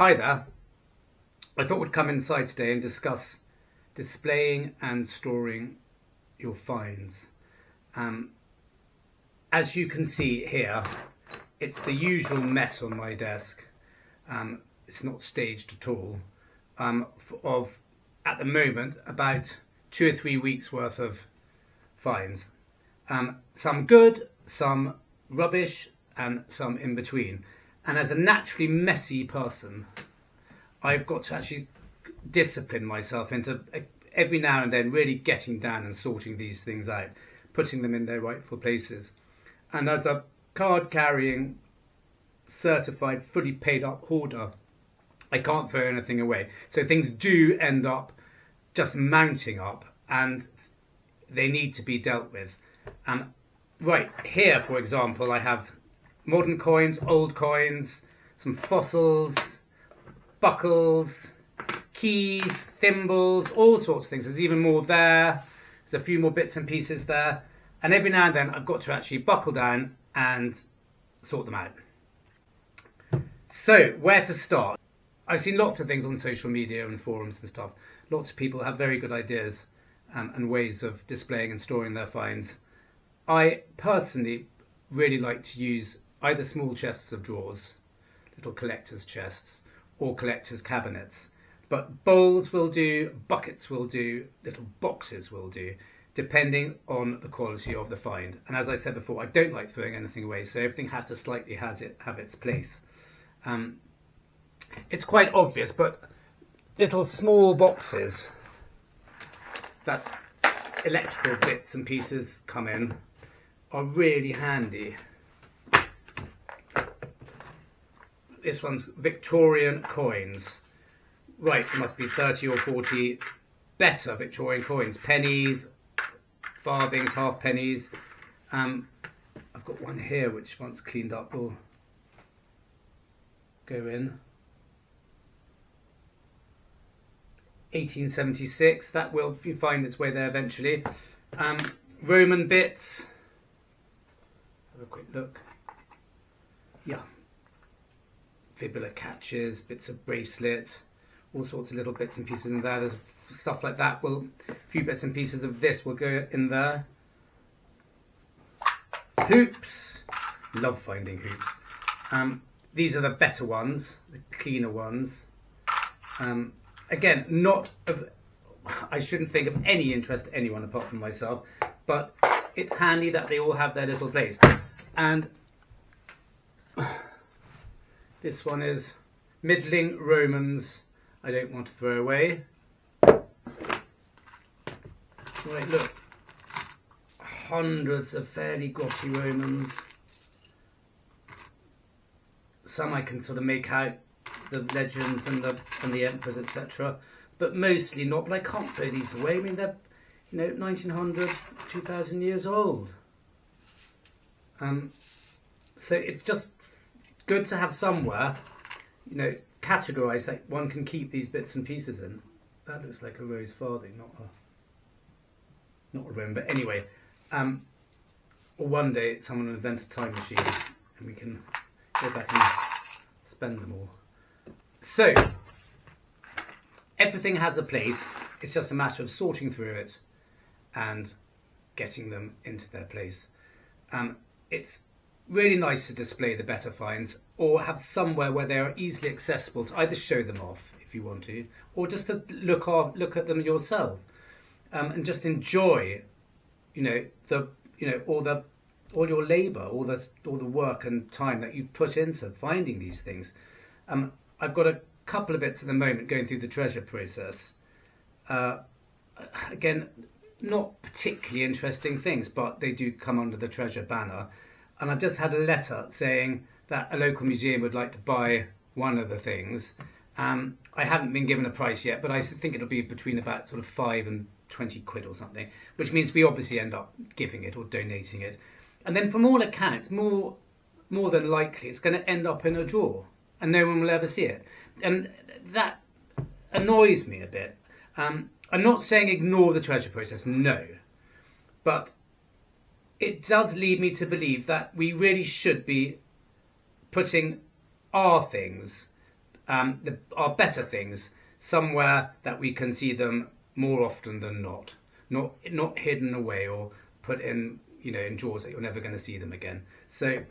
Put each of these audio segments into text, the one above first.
Hi there. I thought we'd come inside today and discuss displaying and storing your finds. As you can see here, it's the usual mess on my desk. It's not staged at all. Of, at the moment, about 2 or 3 weeks worth of finds. Some good, some rubbish, and some in between. And as a naturally messy person, I've got to actually discipline myself into every now and then really getting down and sorting these things out, putting them in their rightful places. And as a card-carrying, certified, fully paid-up hoarder, I can't throw anything away. So things do end up just mounting up, and they need to be dealt with. Right, here, for example, I have modern coins, old coins, some fossils, buckles, keys, thimbles, all sorts of things. There's even more there. There's a few more bits and pieces there. And every now and then I've got to actually buckle down and sort them out. So, where to start? I've seen lots of things on social media and forums and stuff. Lots of people have very good ideas and ways of displaying and storing their finds. I personally really like to use either small chests of drawers, little collector's chests, or collector's cabinets. But bowls will do, buckets will do, little boxes will do, depending on the quality of the find. And as I said before, I don't like throwing anything away, so everything has to slightly have its place. It's quite obvious, but little small boxes that electrical bits and pieces come in are really handy. This one's Victorian coins. Right, it must be 30 or 40 better Victorian coins. Pennies, farthings, half pennies. I've got one here which once cleaned up will go in. 1876, that will find its way there eventually. Roman bits. Have a quick look. Yeah. Fibula catches, bits of bracelets, all sorts of little bits and pieces in there. There's stuff like that. Well, a few bits and pieces of this will go in there. Hoops. Love finding hoops. These are the better ones, the cleaner ones. Again, not of, I shouldn't think of any interest to anyone apart from myself, but it's handy that they all have their little place. And this one is middling Romans I don't want to throw away. Right, look. Hundreds of fairly grotty Romans. Some I can sort of make out the legends and the emperors, etc. But mostly not. But I can't throw these away. I mean, they're 1900, 2000 years old. So it's just good to have somewhere, categorised that one can keep these bits and pieces in. That looks like a rose farthing, not a Roman. But anyway, one day someone will invent a time machine and we can go back and spend them all. So everything has a place. It's just a matter of sorting through it and getting them into their place. It's really nice to display the better finds, or have somewhere where they are easily accessible to either show them off if you want to, or just to look at them yourself, and just enjoy, all your labour, all the work and time that you put into finding these things. I've got a couple of bits at the moment going through the treasure process. Again, not particularly interesting things, but they do come under the treasure banner. And I've just had a letter saying that a local museum would like to buy one of the things. I haven't been given a price yet, but I think it'll be between about sort of 5 and 20 quid or something, which means we obviously end up giving it or donating it. And then from all accounts, more than likely, it's going to end up in a drawer and no one will ever see it. And that annoys me a bit. I'm not saying ignore the treasure process, no. But it does lead me to believe that we really should be putting our things There are better things somewhere that we can see them more often than not hidden away or put in, in drawers that you're never going to see them again. So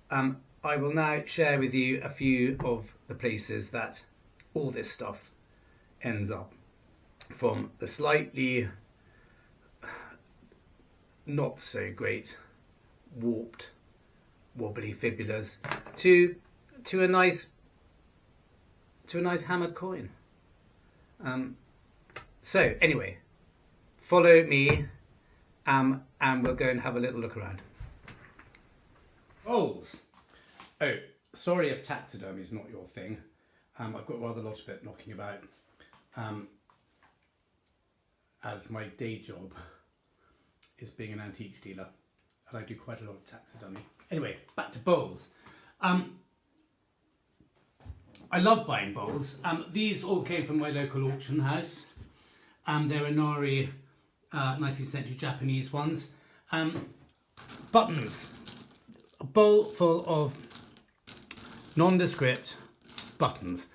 I will now share with you a few of the places that all this stuff ends up, from the slightly not so great warped wobbly fibulas to a nice hammered coin. So anyway, follow me and we'll go and have a little look around. Bowls. Oh, sorry if taxidermy is not your thing. I've got rather a lot of it knocking about, as my day job is being an antiques dealer, and I do quite a lot of taxidermy. Anyway, back to bowls. I love buying bowls. These all came from my local auction house. They're Inari 19th century Japanese ones. Buttons. A bowl full of nondescript buttons.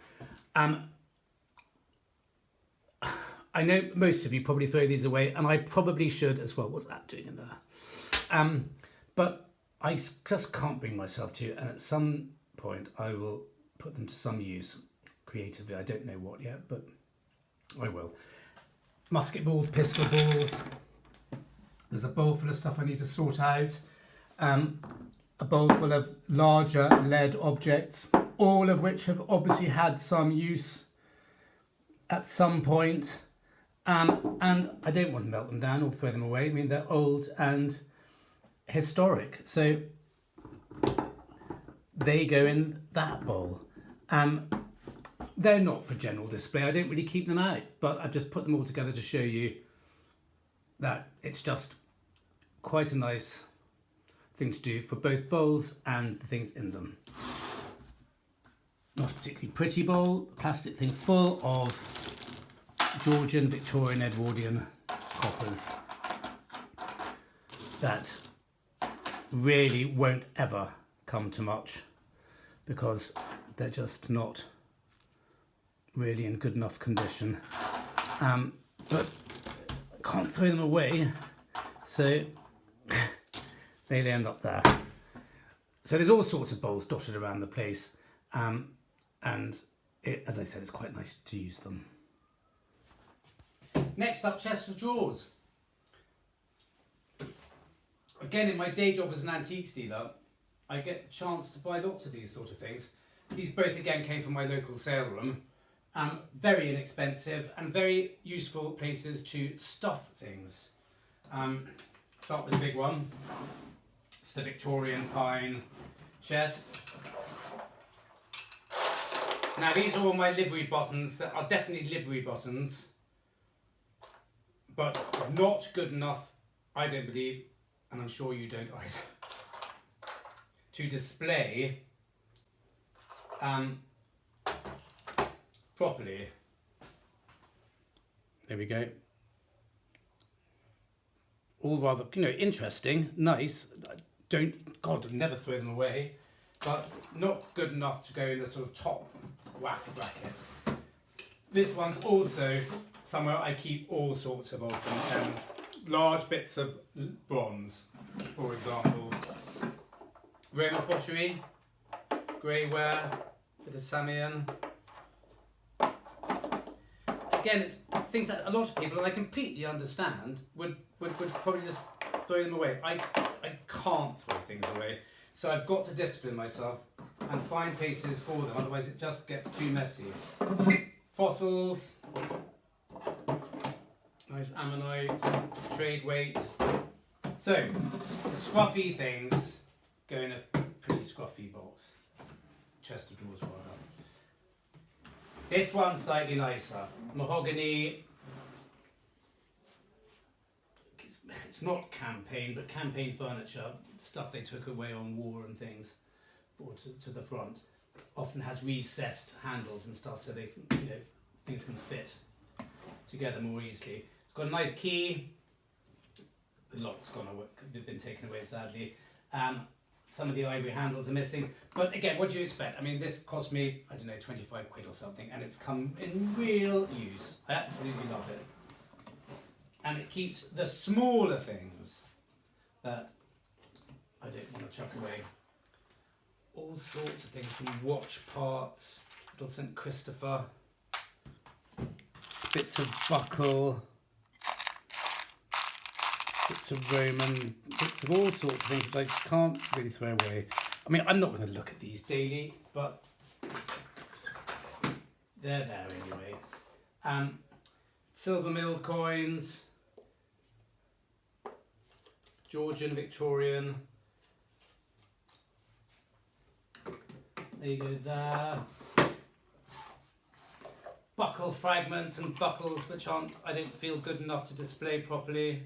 I know most of you probably throw these away, and I probably should as well. What's that doing in there? But I just can't bring myself to, and at some point I will put them to some use creatively. I don't know what yet, but I will. Musket balls, pistol balls. There's a bowl full of stuff I need to sort out. A bowl full of larger lead objects, all of which have obviously had some use at some point. And I don't want to melt them down or throw them away. I mean, they're old and historic, so they go in that bowl. They're not for general display. I don't really keep them out, but I've just put them all together to show you that it's just quite a nice thing to do for both bowls and the things in them. Not a particularly pretty bowl, a plastic thing full of Georgian, Victorian, Edwardian coppers that really won't ever come to much because they're just not really in good enough condition. But I can't throw them away, so they end up there. So there's all sorts of bowls dotted around the place, and as I said, it's quite nice to use them. Next up, chests of drawers. Again, in my day job as an antiques dealer, I get the chance to buy lots of these sort of things. These both again came from my local sale room. Very inexpensive and very useful places to stuff things. Start with the big one. It's the Victorian pine chest. Now these are all my livery buttons that are definitely livery buttons, but not good enough, I don't believe, and I'm sure you don't either, to display properly. There we go. All rather, interesting, nice. God, never throw them away, but not good enough to go in the sort of top whack bracket. This one's also somewhere I keep all sorts of odds and ends. Large bits of bronze, for example. Roman pottery, greyware, bit of Samian. Again, it's things that a lot of people, and I completely understand, would probably just throw them away. I can't throw things away, so I've got to discipline myself and find places for them, otherwise it just gets too messy. Fossils, nice ammonite, trade weight. So, the scruffy things go in a pretty scruffy box. Chest of drawers, rather. This one's slightly nicer. Mahogany. It's not campaign, but campaign furniture, stuff they took away on war and things, brought to the front. Often has recessed handles and stuff, so they, things can fit together more easily. It's got a nice key. The lock's been taken away sadly. Some of the ivory handles are missing. But again, what do you expect? I mean, this cost me, I don't know, 25 quid or something, and it's come in real use. I absolutely love it. And it keeps the smaller things that I don't want to chuck away. All sorts of things, from watch parts, little St. Christopher, bits of buckle, bits of Roman, bits of all sorts of things that I can't really throw away. I mean, I'm not going to look at these daily, but they're there anyway. Silver milled coins, Georgian, Victorian. There you go there. Buckle fragments and buckles which aren't, I don't feel good enough to display properly.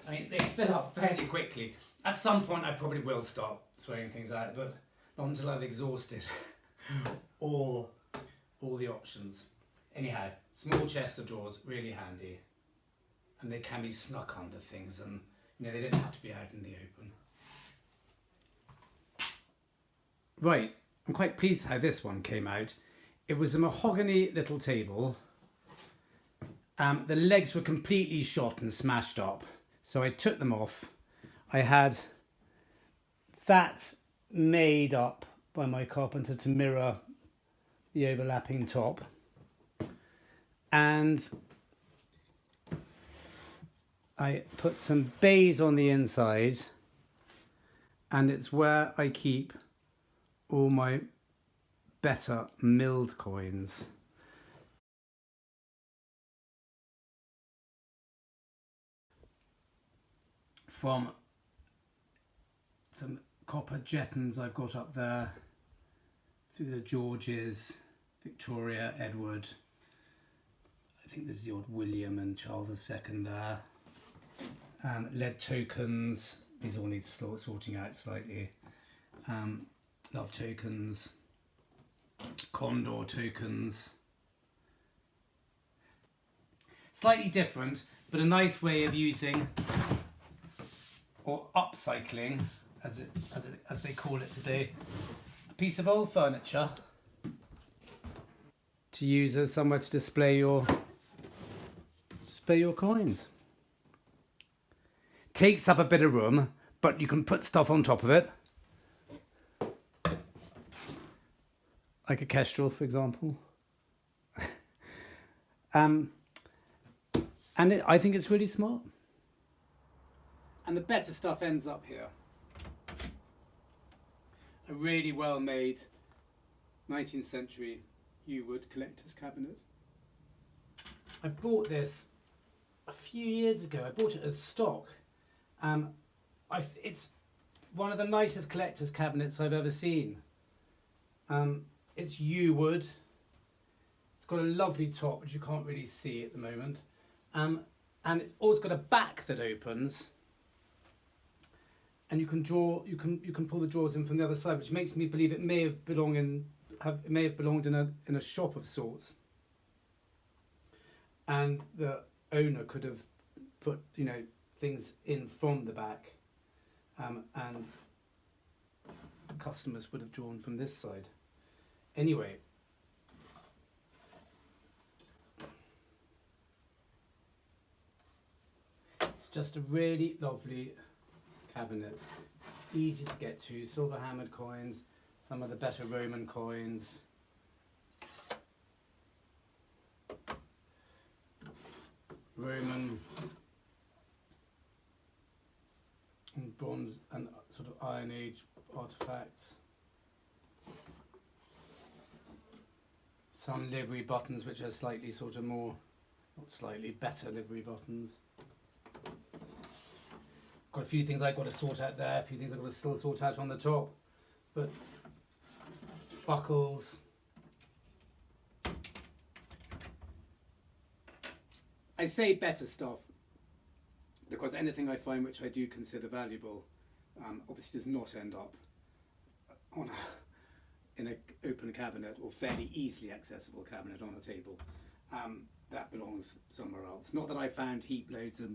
I mean, they fill up fairly quickly. At some point I probably will start throwing things out, but not until I've exhausted all the options. Anyhow, small chest of drawers, really handy. And they can be snuck under things, and you know, they don't have to be out in the open. Right, I'm quite pleased how this one came out. It was a mahogany little table. The legs were completely shot and smashed up, so I took them off. I had that made up by my carpenter to mirror the overlapping top. And I put some baize on the inside, and it's where I keep all my better milled coins. From some copper jettons I've got up there, through the Georges, Victoria, Edward. I think there's the old William and Charles II there. Lead tokens, these all need sorting out slightly. Love tokens, Condor tokens. Slightly different, but a nice way of using, or upcycling, as they call it today, a piece of old furniture to use as somewhere to display your coins. Takes up a bit of room, but you can put stuff on top of it, like a kestrel, for example. And I think it's really smart. And the better stuff ends up here. A really well made 19th century yew wood collector's cabinet. I bought this a few years ago. I bought it as stock. It's one of the nicest collector's cabinets I've ever seen. It's yew wood. It's got a lovely top, which you can't really see at the moment. And it's also got a back that opens. And you can pull the drawers in from the other side, which makes me believe it may have belonged in a shop of sorts. And the owner could have put, you know, things in from the back, and the customers would have drawn from this side. Anyway, it's just a really lovely cabinet, easy to get to, silver hammered coins, some of the better Roman coins. Roman and bronze and sort of Iron Age artifacts. Some livery buttons which are slightly sort of more, not slightly, better livery buttons. Got a few things I've got to sort out there, a few things I've got to still sort out on the top. But buckles. I say better stuff because anything I find which I do consider valuable obviously does not end up in an open cabinet or fairly easily accessible cabinet on a table. That belongs somewhere else. Not that I found heap loads of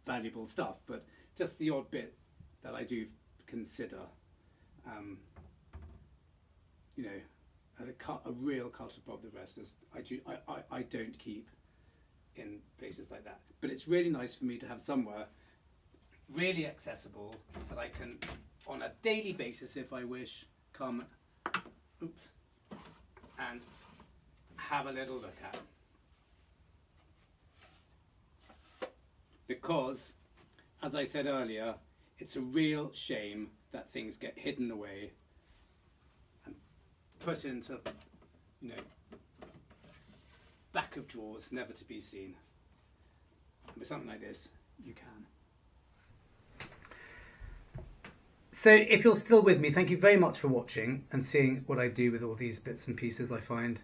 valuable stuff, but just the odd bit that I do consider, you know, at a real cut above the rest. I don't keep in places like that. But it's really nice for me to have somewhere really accessible that I can, on a daily basis if I wish, come and have a little look at. Because, as I said earlier, it's a real shame that things get hidden away and put into, you know, back of drawers, never to be seen. And with something like this, you can. So if you're still with me, thank you very much for watching and seeing what I do with all these bits and pieces I find.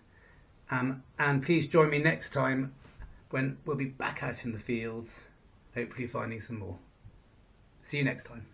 And please join me next time when we'll be back out in the fields, hopefully finding some more. See you next time.